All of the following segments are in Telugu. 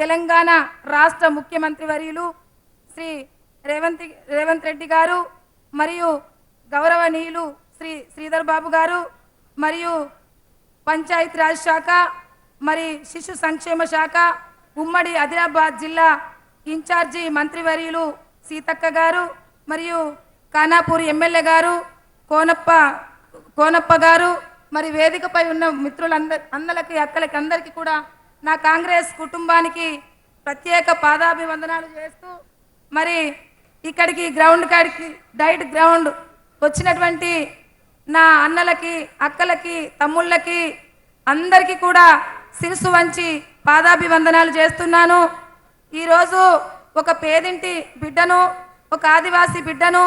తెలంగాణ రాష్ట్ర ముఖ్యమంత్రి వర్యులు శ్రీ రేవంత్ రెడ్డి గారు మరియు గౌరవనీయులు శ్రీ శ్రీధర్ బాబు గారు మరియు పంచాయతీరాజ్ శాఖ మరి శిశు సంక్షేమ శాఖ ఉమ్మడి ఆదిలాబాద్ జిల్లా ఇన్ఛార్జి మంత్రివర్యులు సీతక్క గారు మరియు ఖానాపూర్ ఎమ్మెల్యే గారు కోనప్ప గారు మరి వేదికపై ఉన్న మిత్రులందరికీ అక్కలకి అందరికీ కూడా నా కాంగ్రెస్ కుటుంబానికి ప్రత్యేక పాదాభివందనాలు చేస్తూ మరి ఇక్కడికి డైట్ గ్రౌండ్ వచ్చినటువంటి నా అన్నలకి అక్కలకి తమ్ముళ్ళకి అందరికీ కూడా శిరస్సు వంచి పాదాభివందనాలు చేస్తున్నాను। ఈరోజు ఒక పేదింటి బిడ్డను ఒక ఆదివాసీ బిడ్డను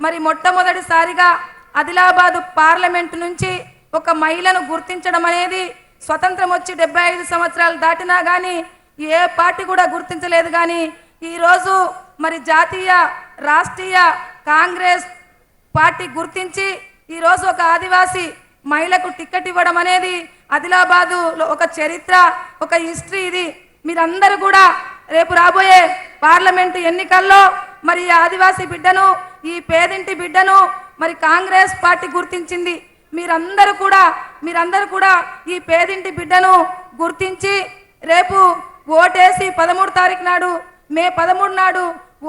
మరి మొట్టమొదటిసారిగా ఆదిలాబాద్ పార్లమెంట్ నుంచి ఒక మహిళను గుర్తించడం అనేది స్వతంత్రం వచ్చి 75 సంవత్సరాలు దాటినా కానీ ఏ పార్టీ కూడా గుర్తించలేదు। కానీ ఈరోజు మరి జాతీయ రాష్ట్రీయ కాంగ్రెస్ పార్టీ గుర్తించి ఈరోజు ఒక ఆదివాసీ మహిళకు టికెట్ ఇవ్వడం అనేది ఆదిలాబాదులో ఒక చరిత్ర ఒక హిస్టరీ। ఇది మీరందరూ కూడా రేపు రాబోయే పార్లమెంటు ఎన్నికల్లో మరి ఆదివాసీ బిడ్డను ఈ పేదింటి బిడ్డను మరి కాంగ్రెస్ పార్టీ గుర్తించింది। మీరందరూ కూడా ఈ పేదింటి బిడ్డను గుర్తించి రేపు ఓటేసి 13 తారీఖు నాడు మే 13 నాడు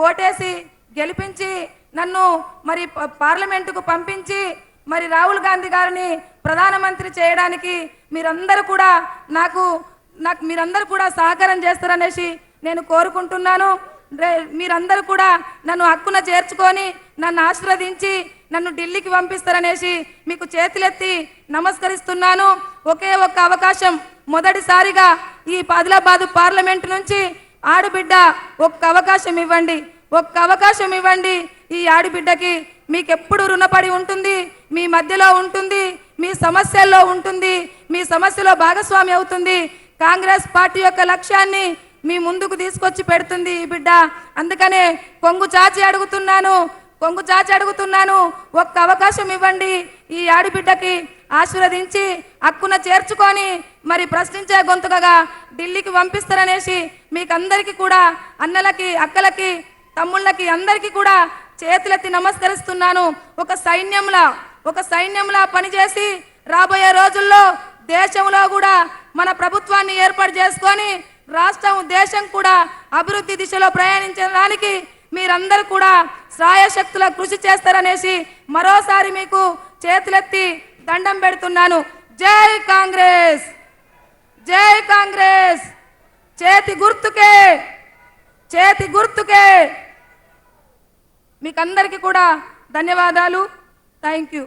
ఓటేసి గెలిపించి నన్ను మరి పార్లమెంటుకు పంపించి మరి రాహుల్ గాంధీ గారిని ప్రధానమంత్రి చేయడానికి మీరందరూ కూడా సహకారం చేస్తారనేసి నేను కోరుకుంటున్నాను। మీరందరూ కూడా నన్ను హక్కున చేర్చుకొని నన్ను ఆశీర్వదించి నన్ను ఢిల్లీకి పంపిస్తారనేసి మీకు చేతులెత్తి నమస్కరిస్తున్నాను। ఒకే ఒక్క అవకాశం మొదటిసారిగా ఈ ఆదిలాబాద్ పార్లమెంట్ నుంచి ఆడబిడ్డ ఒక్క అవకాశం ఇవ్వండి। ఈ ఆడబిడ్డకి మీకెప్పుడు రుణపడి ఉంటుంది, మీ మధ్యలో ఉంటుంది, మీ సమస్యల్లో ఉంటుంది, మీ సమస్యలో భాగస్వామి అవుతుంది। కాంగ్రెస్ పార్టీ యొక్క లక్ష్యాన్ని మీ ముందుకు తీసుకొచ్చి పెడుతుంది ఈ బిడ్డ। అందుకనే కొంగు చాచి అడుగుతున్నాను ఒక్క అవకాశం ఇవ్వండి। ఈ ఆడబిడ్డకి ఆశీర్వదించి హక్కున చేర్చుకొని మరి ప్రశ్నించే గొంతుకగా ఢిల్లీకి పంపిస్తారనేసి మీకందరికీ కూడా అన్నలకి అక్కలకి తమ్ముళ్ళకి అందరికీ కూడా చేతులెత్తి నమస్కరిస్తున్నాను। ఒక సైన్యంలా పనిచేసి రాబోయే రోజుల్లో దేశంలో కూడా మన ప్రభుత్వాన్ని ఏర్పాటు చేసుకొని రాష్ట్రం దేశం కూడా అభివృద్ధి దిశలో ప్రయాణించడానికి మీరందరూ కూడా శ్రాయశక్తుల కృషి చేస్తారనేసి మరోసారి మీకు చేతులెత్తి దండం పెడుతున్నాను। జై కాంగ్రెస్, జై కాంగ్రెస్, చేతి గుర్తుకే। మీకందరికీ కూడా ధన్యవాదాలు। Thank you.